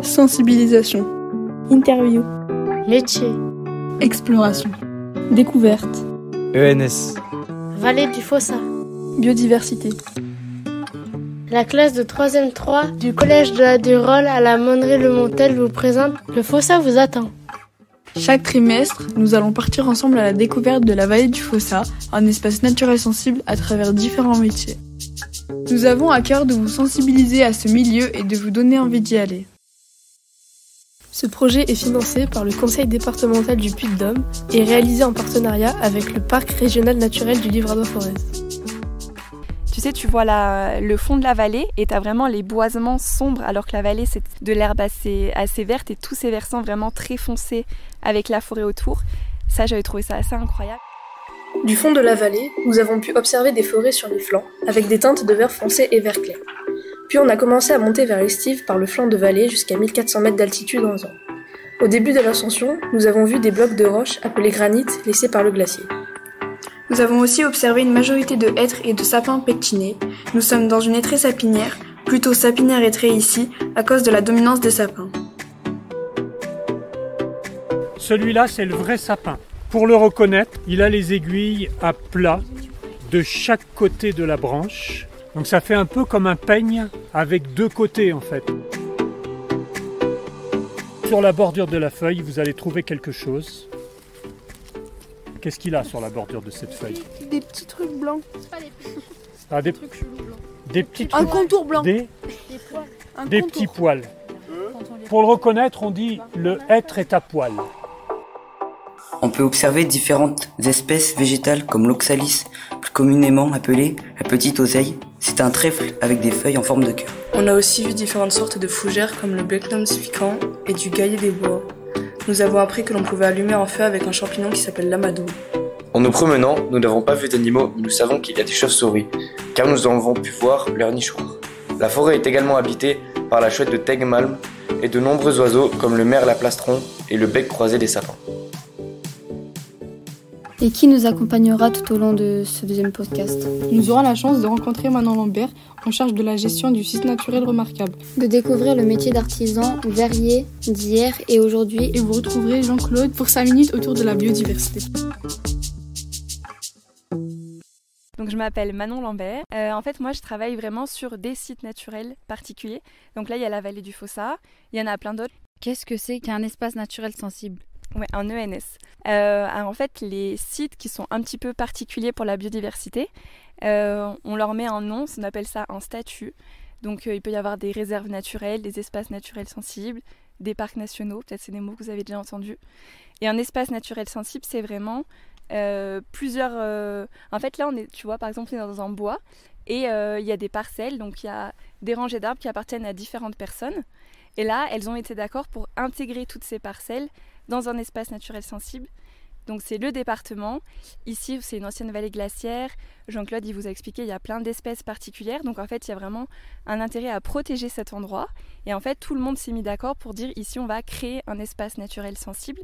Sensibilisation. Interview. Métier. Exploration. Découverte. ENS. Vallée du Fossat. Biodiversité. La classe de 3e 3 du collège de la Durolle à la Monnerie-le-Montel vous présente Le Fossat vous attend. Chaque trimestre, nous allons partir ensemble à la découverte de la vallée du Fossat, un espace naturel sensible à travers différents métiers. Nous avons à cœur de vous sensibiliser à ce milieu et de vous donner envie d'y aller. Ce projet est financé par le Conseil départemental du Puy-de-Dôme et réalisé en partenariat avec le Parc régional naturel du Livradois-Forez. Tu sais, tu vois le fond de la vallée et tu as vraiment les boisements sombres, alors que la vallée, c'est de l'herbe assez verte et tous ces versants vraiment très foncés avec la forêt autour. Ça, j'avais trouvé ça assez incroyable. Du fond de la vallée, nous avons pu observer des forêts sur les flancs, avec des teintes de vert foncé et vert clair. Puis on a commencé à monter vers l'estive par le flanc de vallée jusqu'à 1400 mètres d'altitude environ. Au début de l'ascension, nous avons vu des blocs de roches appelés granites laissés par le glacier. Nous avons aussi observé une majorité de hêtres et de sapins pétinés. Nous sommes dans une hêtraie sapinière, plutôt sapinière hêtraie ici, à cause de la dominance des sapins. Celui-là, c'est le vrai sapin. Pour le reconnaître, il a les aiguilles à plat de chaque côté de la branche. Donc ça fait un peu comme un peigne avec deux côtés en fait. Sur la bordure de la feuille, vous allez trouver quelque chose. Qu'est-ce qu'il a sur la bordure de cette feuille? Des petits trucs blancs. Des trucs chelous blancs. Des petits trucs. Un contour blanc. Des petits poils. Pour le reconnaître, on dit le hêtre est à poil. On peut observer différentes espèces végétales comme l'oxalis, plus communément appelée la petite oseille. C'est un trèfle avec des feuilles en forme de cœur. On a aussi vu différentes sortes de fougères comme le Becnum spican et du gaillet des bois. Nous avons appris que l'on pouvait allumer un feu avec un champignon qui s'appelle l'amadou. En nous promenant, nous n'avons pas vu d'animaux, mais nous savons qu'il y a des chauves-souris, car nous avons pu voir leur nichoir. La forêt est également habitée par la chouette de Teigmalm et de nombreux oiseaux comme le merle à plastron et le bec croisé des sapins. Et qui nous accompagnera tout au long de ce deuxième podcast? Nous aurons la chance de rencontrer Manon Lambert, en charge de la gestion du site naturel remarquable. De découvrir le métier d'artisan verrier d'hier et aujourd'hui. Et vous retrouverez Jean-Claude pour 5 minutes autour de la biodiversité. Donc je m'appelle Manon Lambert. En fait, moi, je travaille vraiment sur des sites naturels particuliers. Donc là, il y a la vallée du Fossat, il y en a plein d'autres. Qu'est-ce que c'est qu'un espace naturel sensible? Ouais, un ENS. Alors en fait, les sites qui sont un petit peu particuliers pour la biodiversité, on leur met un nom, on appelle ça un statut. Donc il peut y avoir des réserves naturelles, des espaces naturels sensibles, des parcs nationaux, peut-être c'est des mots que vous avez déjà entendus. Et un espace naturel sensible, c'est vraiment plusieurs... En fait là, tu vois, par exemple, on est dans un bois et il y a des parcelles, donc il y a des rangées d'arbres qui appartiennent à différentes personnes. Et là, elles ont été d'accord pour intégrer toutes ces parcelles dans un espace naturel sensible. Donc c'est le département. Ici, c'est une ancienne vallée glaciaire. Jean-Claude, il vous a expliqué, il y a plein d'espèces particulières. Donc en fait, il y a vraiment un intérêt à protéger cet endroit. Et en fait, tout le monde s'est mis d'accord pour dire, ici, on va créer un espace naturel sensible.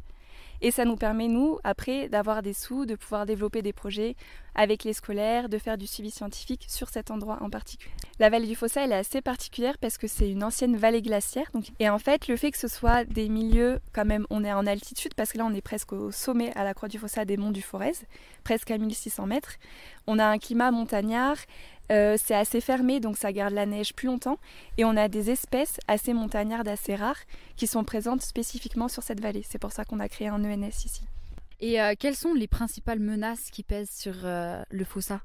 Et ça nous permet, nous, après, d'avoir des sous, de pouvoir développer des projets avec les scolaires, de faire du suivi scientifique sur cet endroit en particulier. La vallée du Fossat, elle est assez particulière parce que c'est une ancienne vallée glaciaire. Et en fait, le fait que ce soit des milieux, quand même, on est en altitude, parce que là, on est presque au sommet, à la croix du Fossat des monts du Forez, presque à 1600 mètres. On a un climat montagnard, c'est assez fermé, donc ça garde la neige plus longtemps. Et on a des espèces assez montagnardes, assez rares, qui sont présentes spécifiquement sur cette vallée. C'est pour ça qu'on a créé un ENS ici. Et quelles sont les principales menaces qui pèsent sur le Fossat?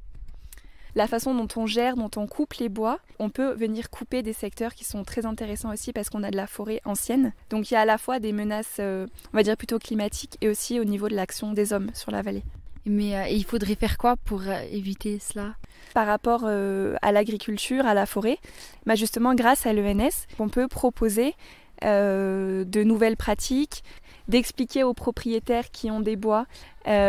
La façon dont on gère, dont on coupe les bois, on peut venir couper des secteurs qui sont très intéressants aussi parce qu'on a de la forêt ancienne. Donc il y a à la fois des menaces, on va dire plutôt climatiques, et aussi au niveau de l'action des hommes sur la vallée. Mais il faudrait faire quoi pour éviter cela? Par rapport à l'agriculture, à la forêt, justement grâce à l'ENS, on peut proposer de nouvelles pratiques, d'expliquer aux propriétaires qui ont des bois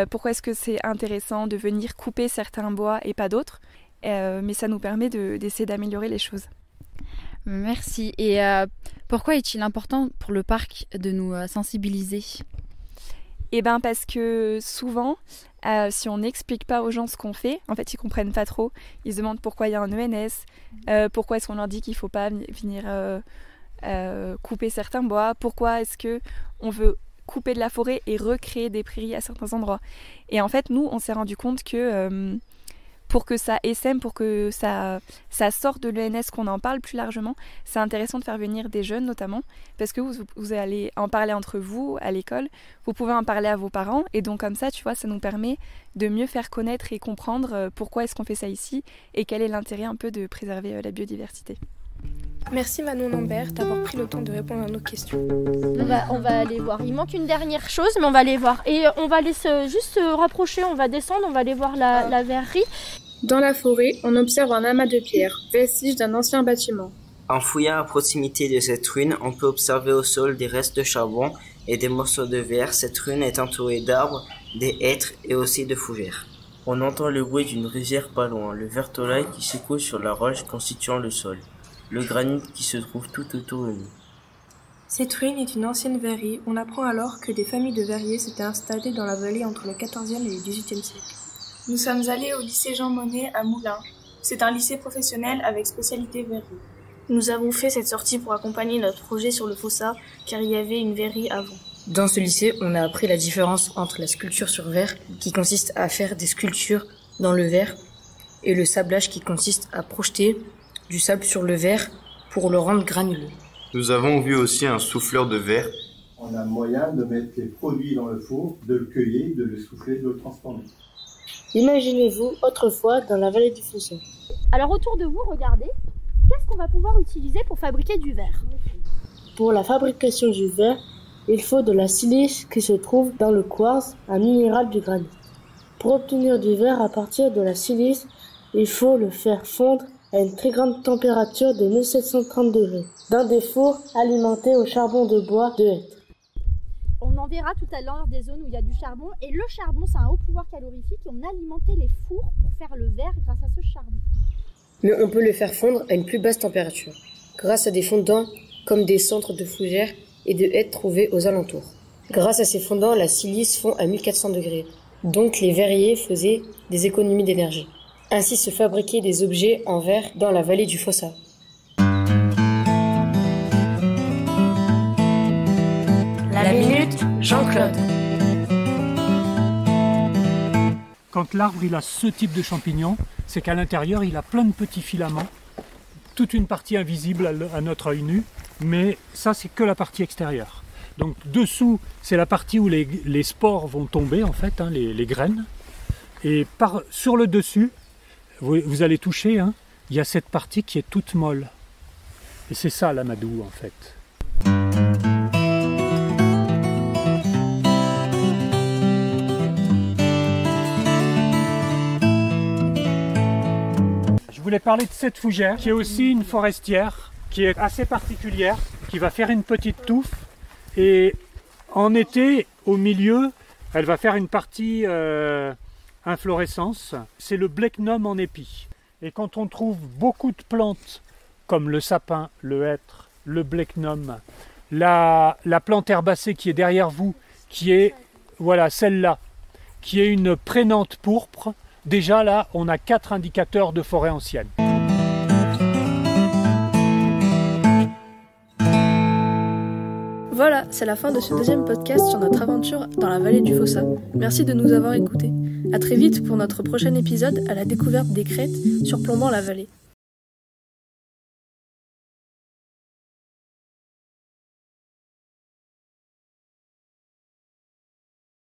pourquoi est-ce que c'est intéressant de venir couper certains bois et pas d'autres. Mais ça nous permet d'essayer d'améliorer les choses. Merci. Et pourquoi est-il important pour le parc de nous sensibiliser? Eh bien parce que souvent, si on n'explique pas aux gens ce qu'on fait, en fait ils comprennent pas trop. Ils se demandent pourquoi il y a un ENS, pourquoi est-ce qu'on leur dit qu'il ne faut pas venir couper certains bois, pourquoi est-ce qu'on veut couper de la forêt et recréer des prairies à certains endroits. Et en fait, nous, on s'est rendu compte que pour que ça essaime, pour que ça sorte de l'ENS, qu'on en parle plus largement, c'est intéressant de faire venir des jeunes notamment, parce que vous allez en parler entre vous à l'école, vous pouvez en parler à vos parents, et donc comme ça, tu vois, ça nous permet de mieux faire connaître et comprendre pourquoi est-ce qu'on fait ça ici, et quel est l'intérêt un peu de préserver la biodiversité. Merci Manon Lambert d'avoir pris le temps de répondre à nos questions. On va aller voir. Il manque une dernière chose, mais on va aller voir. Et on va aller juste se rapprocher, on va descendre, on va aller voir la verrerie. Dans la forêt, on observe un amas de pierres, vestige d'un ancien bâtiment. En fouillant à proximité de cette ruine, on peut observer au sol des restes de charbon et des morceaux de verre. Cette ruine est entourée d'arbres, des hêtres et aussi de fougères. On entend le bruit d'une rivière pas loin, le vertolail qui s'écoule sur la roche constituant le sol, le granit qui se trouve tout autour de nous. Cette ruine est une ancienne verrerie. On apprend alors que des familles de verriers s'étaient installées dans la vallée entre le XIVe et le XVIIIe siècle. Nous sommes allés au lycée Jean Monnet à Moulins. C'est un lycée professionnel avec spécialité verrerie. Nous avons fait cette sortie pour accompagner notre projet sur le Fossa, car il y avait une verrerie avant. Dans ce lycée, on a appris la différence entre la sculpture sur verre, qui consiste à faire des sculptures dans le verre, et le sablage, qui consiste à projeter du sable sur le verre pour le rendre granuleux. Nous avons vu aussi un souffleur de verre. On a moyen de mettre les produits dans le four, de le cueillir, de le souffler, de le transformer. Imaginez-vous autrefois dans la vallée du Fossa. Alors autour de vous, regardez, qu'est-ce qu'on va pouvoir utiliser pour fabriquer du verre? Pour la fabrication du verre, il faut de la silice qui se trouve dans le quartz, un minéral du granit. Pour obtenir du verre à partir de la silice, il faut le faire fondre à une très grande température de 1730 degrés, dans des fours alimentés au charbon de bois de hêtre. On en verra tout à l'heure des zones où il y a du charbon, et le charbon, c'est un haut pouvoir calorifique, et on alimentait les fours pour faire le verre grâce à ce charbon. Mais on peut le faire fondre à une plus basse température, grâce à des fondants comme des centres de fougères et de hêtres trouvés aux alentours. Grâce à ces fondants, la silice fond à 1400 degrés, donc les verriers faisaient des économies d'énergie. Ainsi se fabriquaient des objets en verre dans la vallée du Fossa. La minute Jean-Claude. Quand l'arbre il a ce type de champignon, c'est qu'à l'intérieur il a plein de petits filaments, toute une partie invisible à notre œil nu, mais ça c'est que la partie extérieure. Donc dessous c'est la partie où les spores vont tomber en fait, les graines, et sur le dessus, vous allez toucher, il y a cette partie qui est toute molle. Et c'est ça l'amadou en fait. Je voulais parler de cette fougère, qui est aussi une forestière, qui est assez particulière, qui va faire une petite touffe. Et en été, au milieu, elle va faire une partie inflorescence. C'est le blechnum en épi. Et quand on trouve beaucoup de plantes, comme le sapin, le hêtre, le blechnum, la plante herbacée qui est derrière vous, qui est, voilà, celle-là, qui est une prénante pourpre, déjà là, on a 4 indicateurs de forêt ancienne. Voilà, c'est la fin de ce deuxième podcast sur notre aventure dans la vallée du Fossa. Merci de nous avoir écoutés. À très vite pour notre prochain épisode à la découverte des crêtes surplombant la vallée.